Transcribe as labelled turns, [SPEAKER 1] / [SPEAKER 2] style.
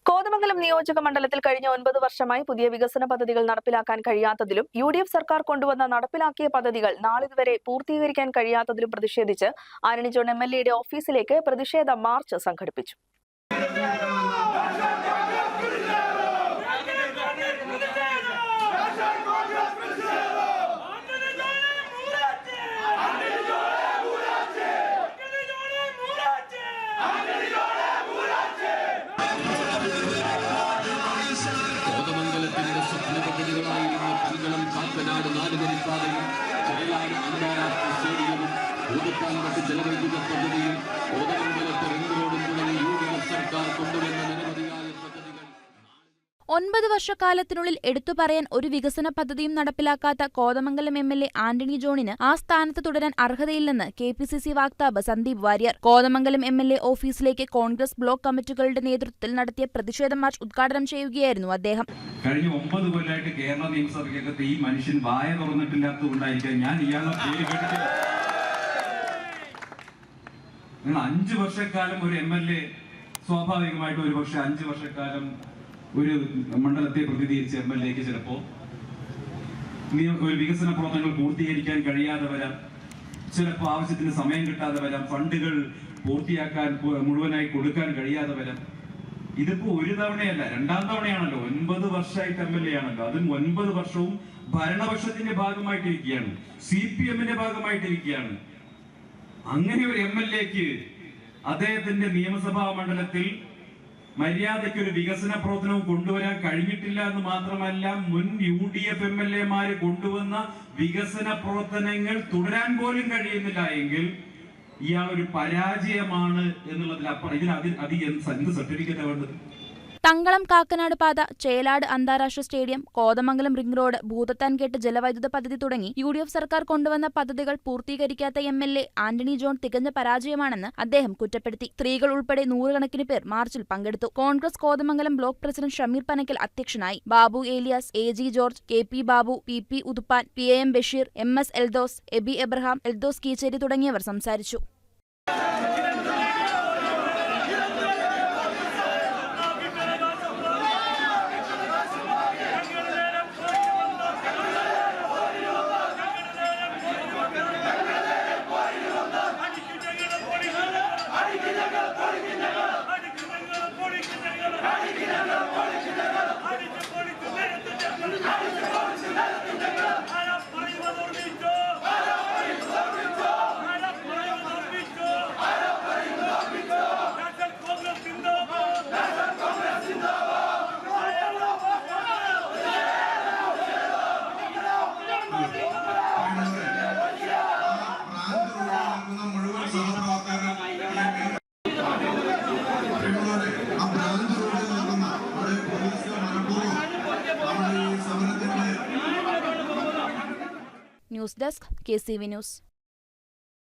[SPEAKER 1] കോതമംഗലം നിയോജക മണ്ഡലത്തിൽ കഴിഞ്ഞ 9 വർഷമായി പുതിയ വികസന പദ്ധതികൾ നടപ്പിലാക്കാൻ കഴിയാത്തതിലും UDF സർക്കാർ കൊണ്ടുവന്ന നടപ്പിലാക്കിയ പദ്ധതികൾ നാളിതുവരെ പൂർത്തീകരിക്കാൻ കഴിയാത്തതിലും പ്രതിഷേധിച്ച് ആന്റണി ജോൺ MLAയുടെ ഓഫീസിലേക്ക് പ്രതിഷേധ മാർച്ച് സംഘടിപ്പിച്ചു.
[SPEAKER 2] ജലവൈദ്യുത പദ്ധതിയും കോതമംഗലത്ത് റിംഗ് റോഡും തുടങ്ങി UDF സർക്കാർ കൊണ്ടുവന്ന നിരവധിയായ പദ്ധതികൾ
[SPEAKER 3] 9 വർഷക്കാലത്തിനുള്ളിൽ എടുത്തു പറയാൻ ഒരു വികസന പദ്ധതിയും നടപ്പിലാക്കാത്ത കോതമംഗലം MLA ആന്റണി ജോണിന് ആ സ്ഥാനത്ത് തുടരാൻ അർഹതയില്ലെന്ന് KPCC വക്താവ് സന്ദീപ് വാര്യർ കോതമംഗലം MLA ഓഫീസിലേക്ക് കോൺഗ്രസ് ബ്ലോക്ക് കമ്മിറ്റികളുടെ നേതൃത്വത്തിൽ നടത്തിയ പ്രതിഷേധ മാർച്ച് ഉദ്ഘാടനം ചെയ്യുകയായിരുന്നു അദ്ദേഹം.
[SPEAKER 4] കഴിഞ്ഞ 9 കൊല്ലമായിട്ട് കേരള നിയമസഭയ്ക്കകത്ത് ഈ മനുഷ്യൻ വായ തുറന്നിട്ടില്ലാത്തതുകൊണ്ടായിരിക്കും ഞാൻ ഇയാളുടെ പേര് കേട്ടിട്ടില്ല. നിങ്ങൾ 5 വർഷക്കാലം ഒരു MLA സ്വാഭാവികമായിട്ട് ഒരു പക്ഷെ 5 വർഷക്കാലം ഒരു മണ്ഡലത്തെ പ്രതിനിധീകരിച്ച MLAക്ക് ചിലപ്പോൾ ഒരു വികസന പ്രവർത്തനങ്ങൾ പൂർത്തീകരിക്കാൻ കഴിയാതെ വരാം, ചിലപ്പോൾ ആവശ്യത്തിന് സമയം കിട്ടാതെ വരാം, ഫണ്ടുകൾ പൂർത്തിയാക്കാൻ മുഴുവനായി കൊടുക്കാൻ കഴിയാതെ വരാം. ഇതിപ്പോ ഒരു തവണയല്ല, 2ാം തവണയാണല്ലോ. 9 വർഷമായിട്ട് MLA ആണല്ലോ. അതും 9 വർഷവും ഭരണപക്ഷത്തിന്റെ ഭാഗമായിട്ടിരിക്കുകയാണ്, CPM-ന്റെ ഭാഗമായിട്ടിരിക്കുകയാണ്. അങ്ങനെ ഒരു MLAക്ക് അദ്ദേഹത്തിന്റെ നിയമസഭാ മണ്ഡലത്തിൽ മര്യാദയ്ക്ക് ഒരു വികസന പ്രവർത്തനവും കൊണ്ടുവരാൻ കഴിഞ്ഞിട്ടില്ല എന്ന് മാത്രമല്ല, മുൻ UDF MLA-മാര് കൊണ്ടുവന്ന വികസന പ്രവർത്തനങ്ങൾ തുടരാൻ പോലും കഴിയുന്നില്ല എങ്കിൽ ഇയാൾ ഒരു പരാജയമാണ് എന്നുള്ളതിലപ്പുറം എന്ത് സർട്ടിഫിക്കറ്റ് വേണ്ടത്?
[SPEAKER 3] തങ്കളം കാക്കനാട് പാത, ചേലാട് അന്താരാഷ്ട്ര stadium, Kothamangalam ring road, Bhoothathankettu ജലവൈദ്യുത പദ്ധതി തുടങ്ങി UDF സർക്കാർ കൊണ്ടുവന്ന പദ്ധതികൾ പൂർത്തീകരിക്കാത്ത MLA ആന്റണി ജോൺ തികഞ്ഞ പരാജയമാണെന്ന് അദ്ദേഹം കുറ്റപ്പെടുത്തി. സ്ത്രീകൾ ഉൾപ്പെടെ 100 കണക്കിന് പേർ മാർച്ചിൽ പങ്കെടുത്തു. കോൺഗ്രസ് കോതമംഗലം ബ്ലോക്ക് പ്രസിഡന്റ് ഷമീർ പനക്കൽ അധ്യക്ഷനായി. Babu Elias, AG George, KP Babu, PP Uthuppan, PAM Basheer, MS Eldhose, Eby Abraham, Eldhose Keecheri തുടങ്ങിയവർ സംസാരിച്ചു. News desk KCV news.